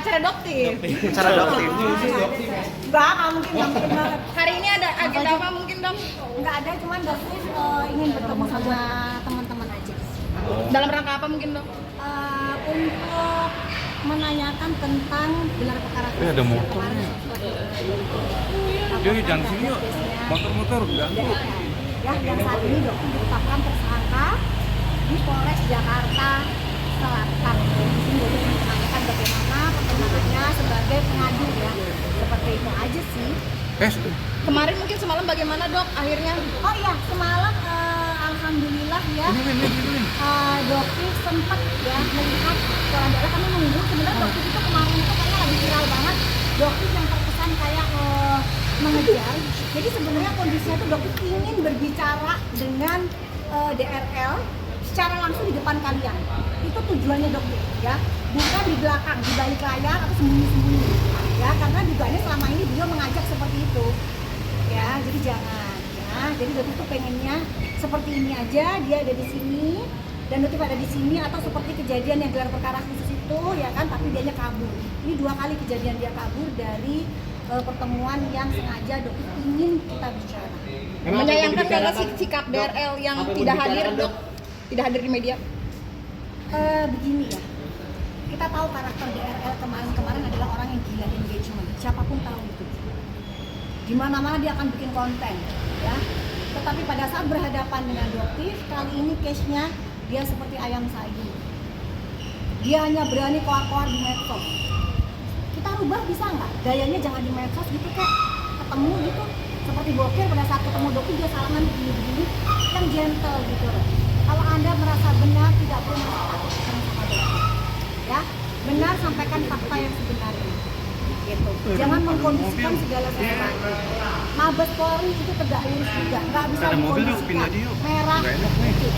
acara doktif. Acara doktif. Enggak mungkin banget. Hari ini ada agenda apa mungkin dok? Enggak ada, cuman dokter ingin bertemu sama teman-teman aja. Dalam rangka apa mungkin dok? Untuk menanyakan tentang gelar perkara khusus ada yang motor kemarin nih. Apakah jangan sini yuk. biasanya Motor-motor ganggu. ya yang saat ini dokter ditetapkan tersangka di Polres Jakarta Selatan. Di sini dokter menanyakan bagaimana perkembangannya sebagai pengadu ya. Seperti itu aja sih. Kemarin mungkin semalam bagaimana dok akhirnya? Oh iya, semalam alhamdulillah ya. Dokter sempat ya melihat jalan darah. Kami menunggu sebenarnya dokter itu kemarin itu kayaknya lagi viral banget. Dokter yang terkesan kayak mengejar. Jadi sebenarnya kondisinya itu dokter ingin berbicara dengan DRL secara langsung di depan kalian. Itu tujuannya dokter ya, bukan di belakang, di balik layar atau sembunyi-sembunyi. Ya, karena dugaannya selama ini beliau mengajak seperti itu. Ya, jadi jangan ya. Jadi dokter itu pengennya seperti ini aja, dia ada di sini dan dokter ada di sini, atau seperti kejadian yang gelar perkara khusus itu ya kan, tapi dianya kabur. Ini 2 kali kejadian dia kabur dari pertemuan yang sengaja dokter ingin kita bicara. Menyayangkan nggak sih sikap DRL yang tidak hadir dok? Tidak hadir di media? Begini ya, kita tahu karakter DRL kemarin adalah orang yang gila engagement. Siapapun tahu itu. Di mana-mana dia akan bikin konten, ya. Tetapi pada saat berhadapan dengan dokter, kali ini case-nya dia seperti ayam sayur. Dia hanya berani koar-koar di medsos. Kita rubah bisa nggak? Gayanya jangan di medsos gitu kayak ketemu gitu. Seperti Bokir pada saat ketemu dokter dia salaman begini-begini, yang gentle gitu loh. Kalau Anda merasa benar, tidak perlu merasa takut sama dokter. Ya, benar sampaikan fakta yang sebenarnya. Gitu. Jangan mengkondisikan segala sesuatu. Mabes Polri itu tegak lurus juga, nggak bisa Ada mobil yuk, pindah mengkondisikan aja yuk. merah Nggak enak putih.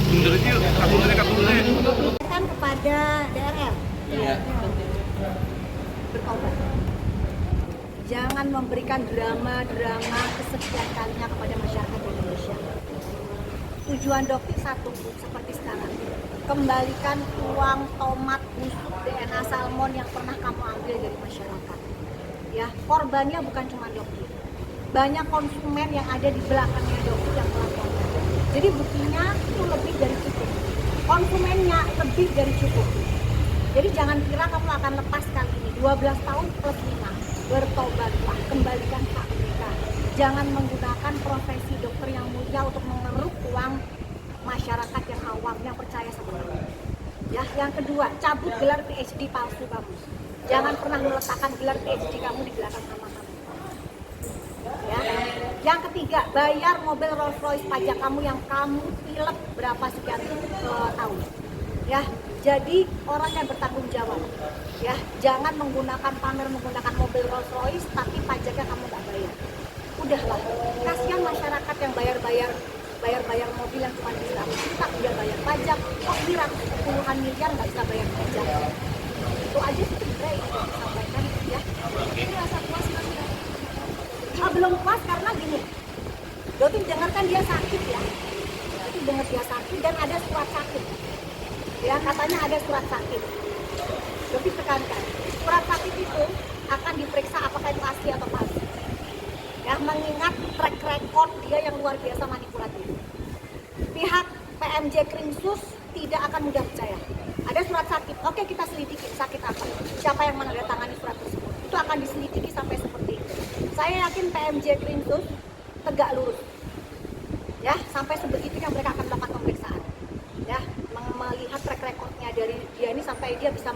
Mundur aja yuk, kabur deh. Kan kepada DRL. Iya. Bertobat. Jangan memberikan drama kesekian kalinya kepada masyarakat Indonesia. Tujuan dokter satu, seperti sekarang. Kembalikan uang tomat busuk DNA salmon yang pernah kamu ambil dari masyarakat. Ya, korbannya bukan cuma dokter. Banyak konsumen yang ada di belakangnya dokter yang melaporkan. Jadi buktinya itu lebih dari cukup. Konsumennya lebih dari cukup. Jadi jangan kira kamu akan lepas kali ini. 12 tahun plus 5. Bertobatlah, kembalikan hak mereka. Jangan menggunakan profesi dokter yang mulia untuk mengeruk uang masyarakat yang awam, yang percaya sama kamu. Ya, yang kedua, cabut gelar PhD palsu kamu. Jangan pernah meletakkan gelar PhD kamu di belakang nama kamu. Ya. Yang ketiga, bayar mobil Rolls Royce pajak kamu yang kamu tilep berapa sekian tahun. Ya, jadi orang yang bertanggung jawab. Ya, jangan menggunakan pamer menggunakan mobil Rolls Royce tapi pajaknya kamu nggak bayar. Udahlah, kasihan masyarakat yang bayar mobil yang cuma bisa tak dia bayar pajak, kok ini puluhan miliar nggak bisa bayar pajak. Itu aja sih sebenarnya yang saya sampaikan ya. Ini rasa puas mas ya? Belum puas karena gini, Dotin dengarkan dia sakit ya. Dotin dengar dia sakit dan ada surat sakit. Ya, katanya ada surat sakit. Dotin tekankan, surat sakit itu akan diperiksa apakah itu asli atau palsu. Ya, mengingat track record dia yang luar biasa manipulatif. Pihak PMJ Krimsus tidak akan mudah percaya. Ada surat sakit, oke kita selidiki sakit apa, siapa yang menandatangani surat tersebut. Itu akan diselidiki sampai seperti itu. Saya yakin PMJ Krimsus tegak lurus. Ya, sampai sebegitunya mereka akan melakukan pemeriksaan. Ya, melihat track recordnya dari dia ini sampai dia bisa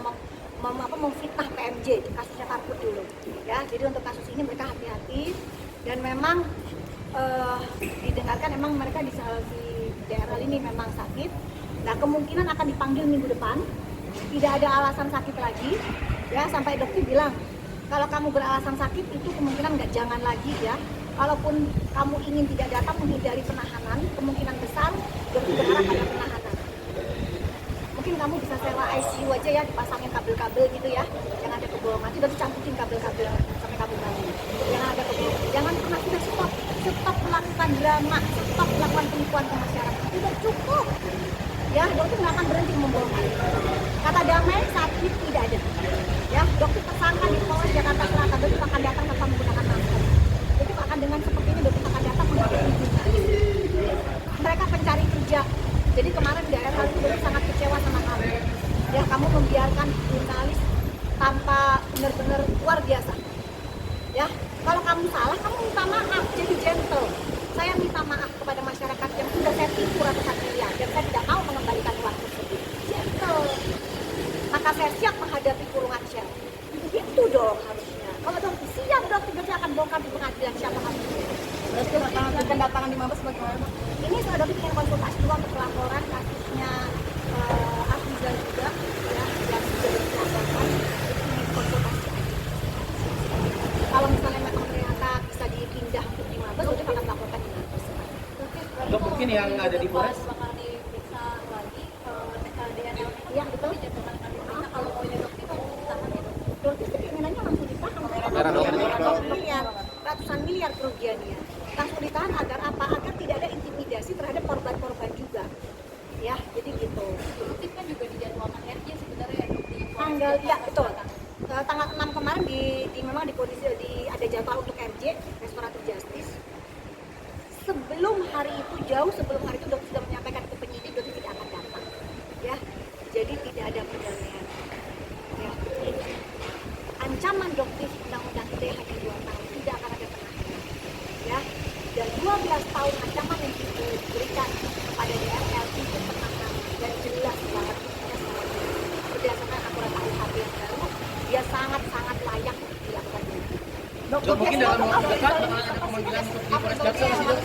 memfitnah PMJ, kasusnya Karput dulu. Ya, jadi untuk kasus ini mereka hati-hati. Dan memang didengarkan memang mereka di DRL ini memang sakit. Nah, kemungkinan akan dipanggil minggu depan. Tidak ada alasan sakit lagi. Ya, sampai dokter bilang kalau kamu beralasan sakit itu kemungkinan jangan lagi ya. Kalaupun kamu ingin tidak datang menghindari penahanan, kemungkinan besar dokter berharap ada penahanan. Mungkin kamu bisa sewa ICU aja ya, dipasangin kabel-kabel gitu ya. Jangan ada kebohongan, nanti dokter campurin kabel-kabel sampai kamu bangun. Jangan ada kebohongan. Jangan pernah sudah stop melakukan drama, stop melakukan penipuan ke masyarakat. Sudah cukup. Ya, dokter nggak akan berhenti membohongi. Kata damai sakit tidak ada. Ya, kamu membiarkan jurnalis tanpa benar-benar luar biasa. Ya, kalau kamu salah, kamu minta maaf, jadi gentle. Saya minta maaf kepada masyarakat yang sudah saya tipu ratusan miliar dan saya tidak mau mengembalikan uang tersebut. Gentle. Maka saya siap menghadapi kurungan Shell. Itu dong harusnya. Kalau dong siap dong, tiba-tiba akan bongkar di pengadilan siapa harusnya. Terus kedatangan di Mabes bagaimana? Ini saya udah bikin konsultasi juga untuk pelaporan kasusnya Afrizal juga, ya, yang sudah dilaporkan. Ini konsultasi. Kalau misalnya memang ternyata bisa dipindah untuk di Mabes, udah akan melaporkan di Mabes. Dok, mungkin yang ada di Polres bakal diperiksa lagi DNA. Iya betul. Kalau mau dokter itu ditahan itu. Dokter keinginannya langsung ditahan. Ratusan miliar kerugiannya. Langsung ditahan agar apa? Agar tidak ada intimidasi terhadap korban-korban juga. Ya, jadi gitu. Itu kan juga dijadwalkan RJ sebenarnya Tanggal ya betul. Tanggal 6 kemarin memang di kondisi ada jadwal untuk RJ Restoratif Justice. Sebelum hari itu, jauh sebelum hari itu dokter sudah menyampaikan ke penyidik dokter tidak akan datang. Ya, jadi tidak ada perdamaian. Ya, ancaman dokter undang-undang ITE hanya 2 tahun, tidak akan ada pengakuan. Ya, dan 12 tahun ancaman yang diberikan kepada DRL itu penanganan dan jelas banget berdasarkan aturan KUHP yang baru, dia sangat-sangat layak untuk dilakukan. Dok, mungkin dalam waktu dekat bakal ada pemanggilan untuk di Polres Jaksel masih dok?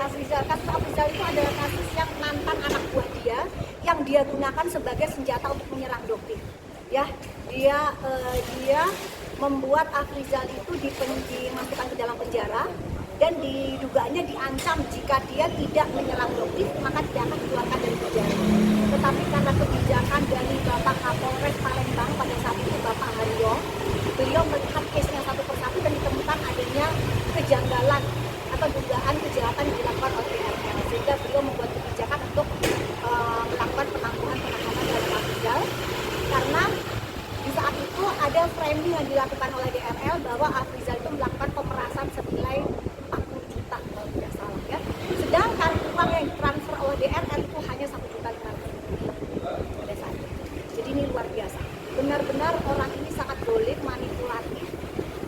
Afrizal, kasus Afrizal itu adalah kasus yang mantan anak buah yang dia gunakan sebagai senjata untuk menyerang dokter. Ya, dia membuat Afrizal itu dimasukkan ke dalam penjara dan didugaannya diancam jika dia tidak menyerang dokter maka tidak akan dikeluarkan dari penjara. Tetapi karena kebijakan dari Bapak Kapolres Palembang pada saat itu Bapak Haryo, beliau melihat case-nya satu persatu dan ditemukan adanya kejanggalan atau dugaan kejahatan yang dilakukan oleh DRL, sehingga beliau membuat kebijakan untuk melakukan penangguhan penahanan terhadap Afrizal karena di saat itu ada framing yang dilakukan oleh DRL bahwa Afrizal itu melakukan pemerasan senilai 40 juta kalau tidak salah ya. Sedangkan uang yang ditransfer oleh DRL itu hanya 1,5 juta pada saat itu. Jadi ini luar biasa. Benar-benar orang ini sangat dolim, manipulatif.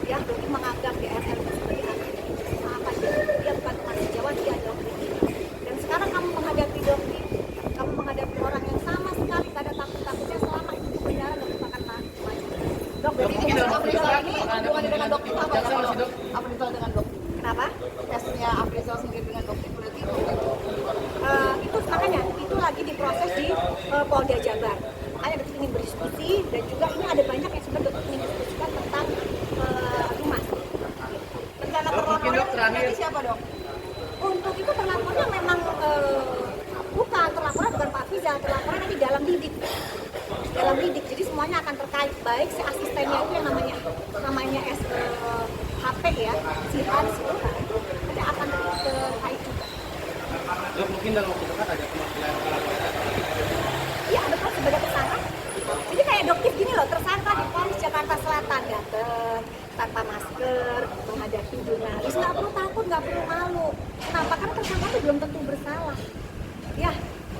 Ya, Dodi menganggap DRL itu sebagai anaknya. Apa dia bukan teman sejawat, dia adalah kriminal. Dan sekarang kamu menghadapi Dodi, kamu menghadapi orang yang sama sekali tidak ada takut-takutnya selama itu di penjara dan akan maju. Dok, jadi Mungkin dalam waktu dekat ini bakal ada hubungannya dengan pemanggilan dokter untuk apa? Jaksel masih dok? Afrizal dengan dokter. kenapa? Tesnya Afrizal sendiri dengan dokter berarti itu Itu makanya itu lagi diproses di Polda Jabar. Makanya detik ini berdiskusi dan juga ini ada banyak yang sebenarnya detik ini diskusikan tentang humas. rencana Mungkin dok terakhir. nanti siapa dok? Untuk itu terlapornya memang terlapornya bukan Pak Afrizal, terlapornya nanti dalam lidik. Dalam lidik, jadi semuanya akan terkait, baik si asistennya itu yang namanya HP ya, si Hans itu kan, nanti akan terkait juga. Dok, mungkin dalam waktu dekat ada pemanggilan Iya, ada kan sebagai tersangka. Jadi kayak dokter gini loh, tersangka di Polres Jakarta Selatan datang tanpa masker menghadapi jurnalis, nggak perlu takut, nggak perlu malu. Kenapa? Karena tersangka itu belum tentu bersalah. Ya,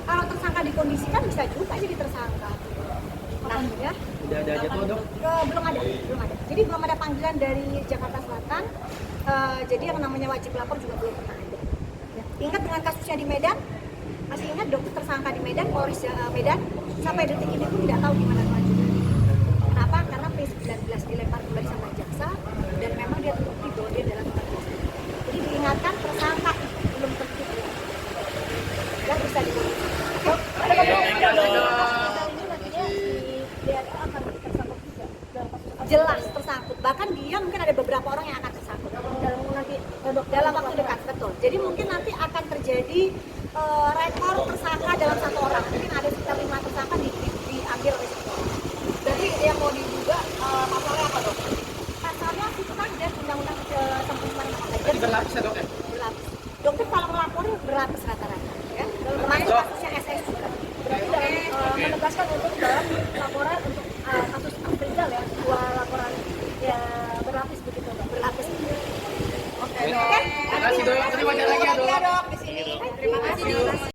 kalau tersangka dikondisikan bisa juga jadi tersangka. Nah, ya. Udah ada jadwal dok? Belum ada. Jadi belum ada panggilan dari Jakarta Selatan. Jadi yang namanya wajib lapor juga belum pernah ada. Ya. Ingat dengan kasusnya di Medan? Masih ingat dokter tersangka di Medan, Polres Medan, sampai detik ini pun tidak tahu gimana kelanjutannya. Kenapa? Karena P19 dilempar kembali sama jaksa dan memang dia terbukti bahwa dia dalam kematian. Jadi diingatkan tersangka belum tentu dan bisa dikondisi. Jelas tersangkut, bahkan dia mungkin ada beberapa orang yang akan tersangkut dalam waktu dekat, betul. Jadi mungkin nanti akan terjadi rekor tersangka dalam satu orang, mungkin ada sekitar 5 tersangka diambil oleh satu orang. Berarti yang mau diduga pasalnya apa dok? Pasalnya itu kan dan undang-undang pembunuhan Jadi berlapis ya dok ya? berlapis. Dokter kalau melaporin berlapis rata-rata, ya. Termasuk kasusnya SS juga. Berarti menegaskan untuk dalam